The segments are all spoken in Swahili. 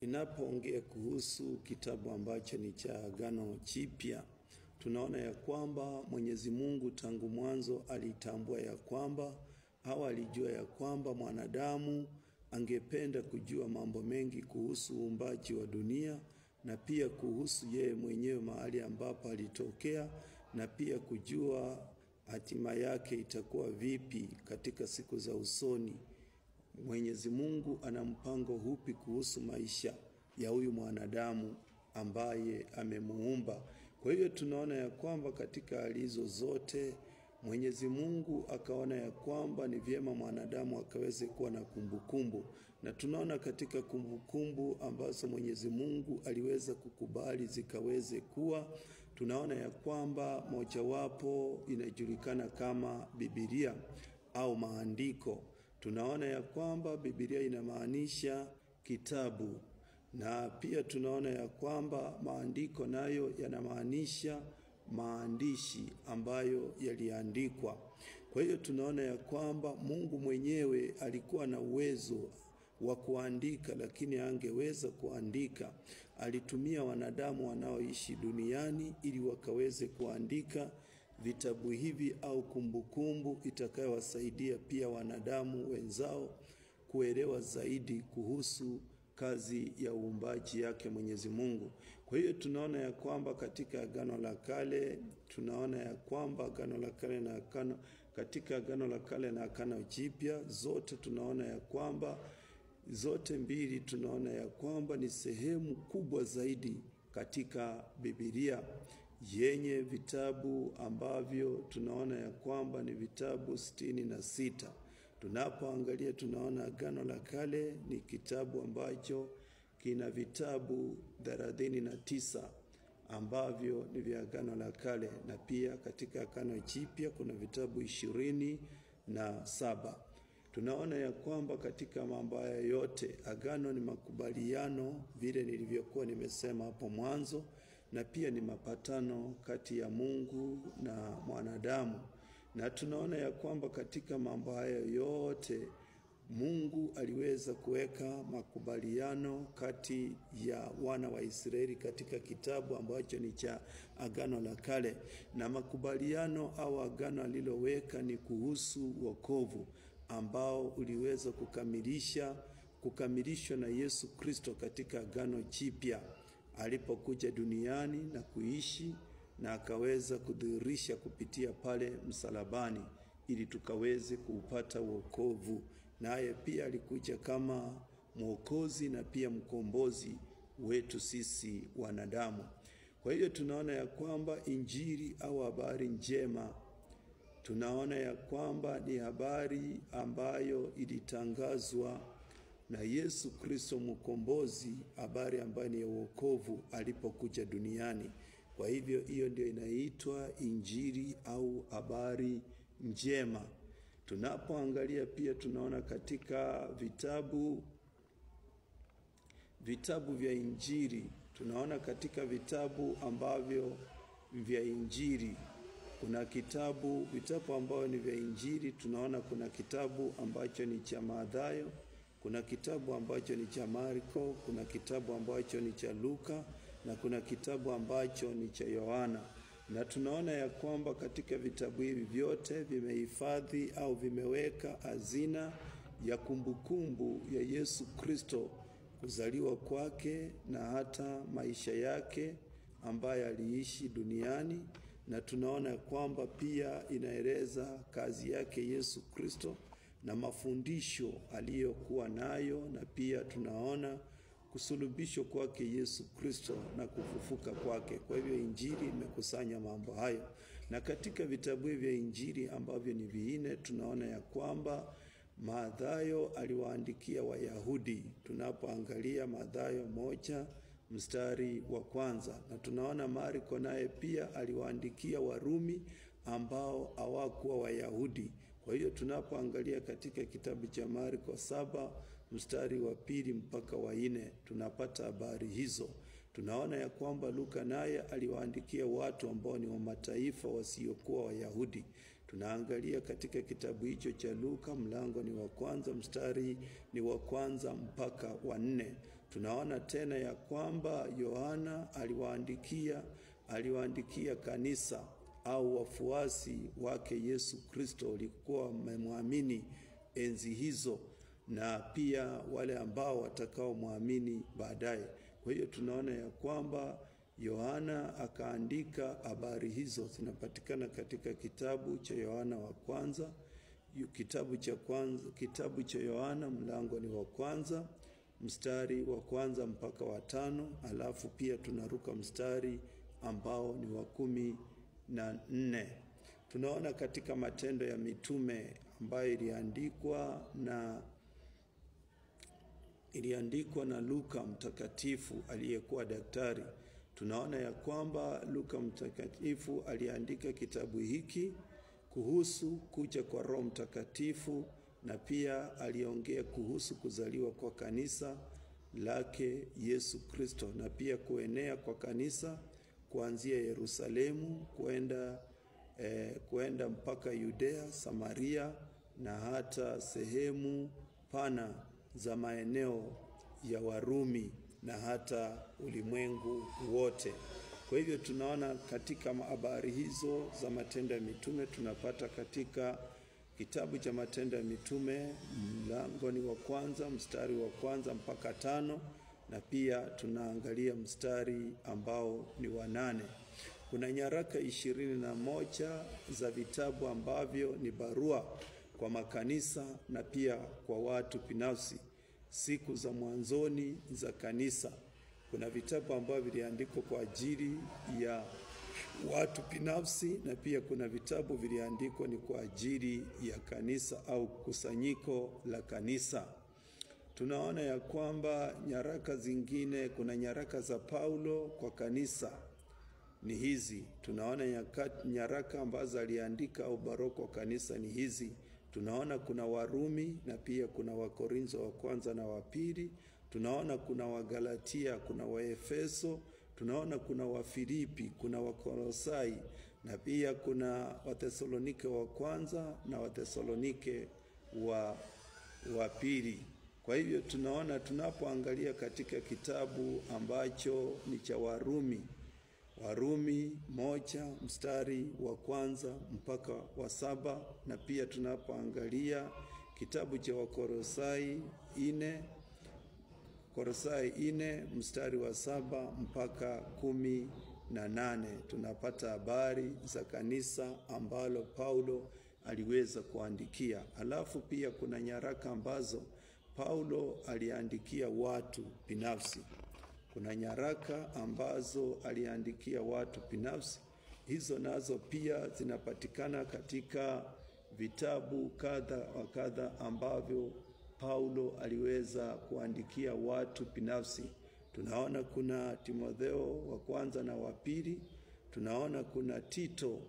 Inapoongea kuhusu kitabu ambacho ni cha Agano Jipya, tunaona ya kwamba Mwenyezi Mungu tangu mwanzo alitambua ya kwamba alijua ya kwamba mwanadamu angependa kujua mambo mengi kuhusu uumbaji wa dunia, na pia kuhusu yeye mwenyewe mahali ambapo alitokea, na pia kujua hatima yake itakuwa vipi katika siku za usoni. Mwenyezi Mungu ana mpango upi kuhusu maisha ya huyu mwanadamu ambaye amemuumba. Kwa hiyo tunaona ya kwamba katika hali hizo zote Mwenyezi Mungu akaona ya kwamba ni vyema mwanadamu akaweze kuwa na kumbukumbu. Na tunaona katika kumbukumbu ambazo Mwenyezi Mungu aliweza kukubali zikaweze kuwa, tunaona ya kwamba mojawapo inajulikana kama Biblia au maandiko. Tunaona ya kwamba Biblia inamaanisha kitabu, na pia tunaona ya kwamba maandiko nayo yanamaanisha maandishi ambayo yaliandikwa. Kwa hiyo tunaona ya kwamba Mungu mwenyewe alikuwa na uwezo wa kuandika, lakini angeweza kuandika. Alitumia wanadamu wanaoishi duniani ili wakaweze kuandika vitabu hivi au kumbukumbu itakayowasaidia pia wanadamu wenzao kuelewa zaidi kuhusu kazi ya uumbaji yake Mwenyezi Mungu. Kwa hiyo tunaona ya kwamba katika Agano la Kale, tunaona ya kwamba Agano la Kale na katika Agano la Kale na Agano Jipya zote tunaona ya kwamba zote mbili tunaona ya kwamba ni sehemu kubwa zaidi katika Biblia yenye vitabu ambavyo tunaona ya kwamba ni vitabu 66. Tunapoangalia tunaona Agano la Kale ni kitabu ambacho kina vitabu 39 ambavyo ni vya Agano la Kale, na pia katika Agano Jipya kuna vitabu 27. Tunaona ya kwamba katika mambo haya yote agano ni makubaliano, vile nilivyokuwa nimesema hapo mwanzo, na pia ni mapatano kati ya Mungu na mwanadamu. Na tunaona ya kwamba katika mambo haya yote Mungu aliweza kuweka makubaliano kati ya wana wa Israeli katika kitabu ambacho ni cha Agano la Kale, na makubaliano au agano aliloweka ni kuhusu wokovu ambao uliweza kukamilishwa na Yesu Kristo katika Agano Jipya alipokuja duniani na kuishi, na akaweza kudhihirisha kupitia pale msalabani ili tukaweze kupata wokovu. Naye pia alikuja kama mwokozi na pia mkombozi wetu sisi wanadamu. Kwa hiyo tunaona ya kwamba injili au habari njema, tunaona ya kwamba ni habari ambayo ilitangazwa na Yesu Kristo mkombozi, habari ambayo ni ya wokovu alipokuja duniani. Kwa hivyo hiyo ndio inaitwa injili au habari njema. Tunapoangalia pia tunaona katika vitabu vya injili, tunaona katika vitabu ambavyo vya injili kuna vitabu ambavyo ni vya injili. Tunaona kuna kitabu ambacho ni cha Mathayo, kuna kitabu ambacho ni cha Marko, kuna kitabu ambacho ni cha Luka, na kuna kitabu ambacho ni cha Yohana. Na tunaona ya kwamba katika vitabu hivi vyote vimehifadhi au vimeweka hazina ya kumbukumbu ya Yesu Kristo, kuzaliwa kwake na hata maisha yake ambaye aliishi duniani. Na tunaona kwamba pia inaeleza kazi yake Yesu Kristo na mafundisho aliyokuwa nayo, na pia tunaona kusulubishwa kwake Yesu Kristo na kufufuka kwake. Kwa hivyo injili imekusanya mambo hayo. Na katika vitabu vya injili ambavyo ni 4, tunaona ya kwamba Mathayo aliwaandikia Wayahudi. Tunapoangalia Mathayo 1 mstari wa 1, na tunaona Marko naye pia aliwaandikia Warumi ambao hawakuwa Wayahudi. Kwa hiyo tunapoangalia katika kitabu cha Marko 7 mstari wa 2 mpaka wa 4 tunapata habari hizo. Tunaona ya kwamba Luka naye aliwaandikia watu ambao ni wa mataifa wasiokuwa Wayahudi. Tunaangalia katika kitabu hicho cha Luka, mlango ni wa 1 mstari ni wa 1 mpaka wa 4. Tunaona tena ya kwamba Yohana aliwaandikia kanisa au wafuasi wake Yesu Kristo walikuwa wamemwamini enzi hizo, na pia wale ambao watakao muamini baadaye. Kwa hiyo tunaona ya kwamba Yohana akaandika habari hizo, zinapatikana katika kitabu cha Yohana wa kwanza, kitabu cha Yohana mlango ni wa kwanza, mstari wa kwanza mpaka wa 5, alafu pia tunaruka mstari ambao ni wa 14. Tunaona katika Matendo ya Mitume ambayo iliandikwa na Luka mtakatifu aliyekuwa daktari. Tunaona ya kwamba Luka mtakatifu aliandika kitabu hiki kuhusu kuja kwa Roho Mtakatifu, na pia aliongea kuhusu kuzaliwa kwa kanisa lake Yesu Kristo, na pia kuenea kwa kanisa kuanzia Yerusalemu kuenda mpaka Yudea, Samaria na hata sehemu pana za maeneo ya Warumi na hata ulimwengu wote. Kwa hivyo tunaona katika habari hizo za Matendo ya Mitume, tunapata katika kitabu cha Matendo ya Mitume mlango ni wa kwanza, mstari wa kwanza mpaka 5, na pia tunaangalia mstari ambao ni wa 8. Kuna nyaraka 21 za vitabu ambavyo ni barua kwa makanisa na pia kwa watu binafsi. Siku za mwanzoni za kanisa, kuna vitabu ambavyo viliandikwa kwa ajili ya watu binafsi, na pia kuna vitabu viliandikwa ni kwa ajili ya kanisa au kusanyiko la kanisa. Tunaona ya kwamba nyaraka zingine, kuna nyaraka za Paulo kwa kanisa ni hizi. Tunaona nyaraka ambazo aliandika au barua kwa kanisa ni hizi. Tunaona kuna Warumi na pia kuna Wakorintho wa kwanza na wa pili. Tunaona kuna Wagalatia, kuna Waefeso, tunaona kuna Wafilipi, kuna Wakolosai, na pia kuna Wathesalonike wa kwanza na Wathesalonike wa pili. Kwa hivyo tunaona tunapoangalia katika kitabu ambacho ni cha Warumi 1 mstari wa kwanza mpaka wa 7, na pia tunapoangalia kitabu cha Wakolosai 4 mstari wa 7 mpaka 18, tunapata habari za kanisa ambalo Paulo aliweza kuandikia. Alafu pia kuna nyaraka ambazo Paulo aliandikia watu binafsi. Kuna nyaraka ambazo aliandikia watu binafsi. Hizo nazo pia zinapatikana katika vitabu kadha wa kadha ambavyo Paulo aliweza kuandikia watu binafsi. Tunaona kuna Timotheo wa kwanza na wa pili, tunaona kuna Tito,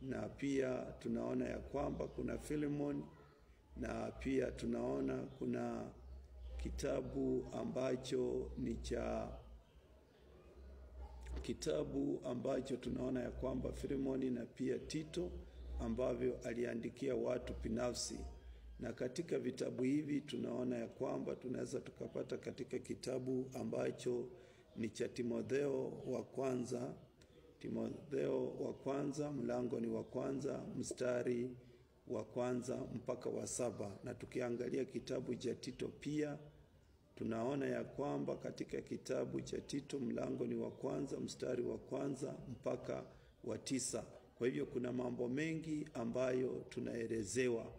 na pia tunaona ya kwamba kuna Filemon, na pia tunaona kuna kitabu ambacho tunaona ya kwamba Filemoni na pia Tito ambavyo aliandikia watu binafsi. Na katika vitabu hivi tunaona ya kwamba tunaweza tukapata katika kitabu ambacho ni cha Timotheo wa kwanza mlango ni wa kwanza mstari wa kwanza mpaka wa 7, na tukiangalia kitabu cha Tito pia tunaona ya kwamba katika kitabu cha Tito mlango ni wa kwanza mstari wa kwanza mpaka wa 9. Kwa hivyo kuna mambo mengi ambayo tunaelezewa,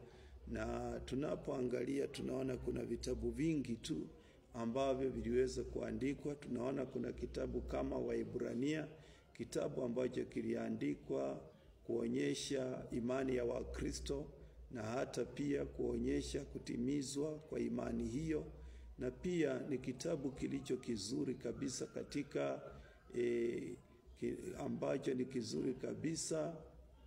na tunapoangalia tunaona kuna vitabu vingi tu ambavyo viliweza kuandikwa. Tunaona kuna kitabu kama Waebrania, kitabu ambacho kiliandikwa kuonyesha imani ya Wakristo na hata pia kuonyesha kutimizwa kwa imani hiyo, na pia ni kitabu kilicho kizuri kabisa katika ambacho ni kizuri kabisa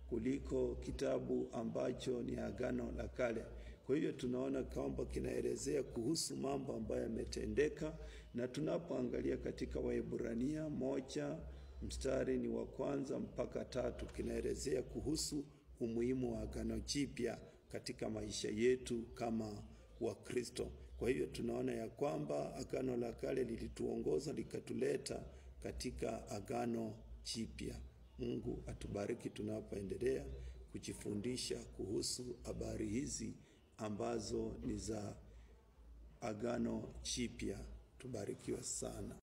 kuliko kitabu ambacho ni Agano la Kale. Kwa hiyo tunaona kwamba kinaelezea kuhusu mambo ambayo yametendeka, na tunapoangalia katika Waebrania 1 mstari ni wa kwanza mpaka 3, kinaelezea kuhusu umuhimu wa Agano Jipya katika maisha yetu kama Wakristo. Kwa hiyo tunaona ya kwamba Agano la Kale lilituongoza likatuleta katika Agano Jipya. Mungu atubariki tunapoendelea kujifundisha kuhusu habari hizi ambazo ni za Agano Jipya. Tubarikiwe sana.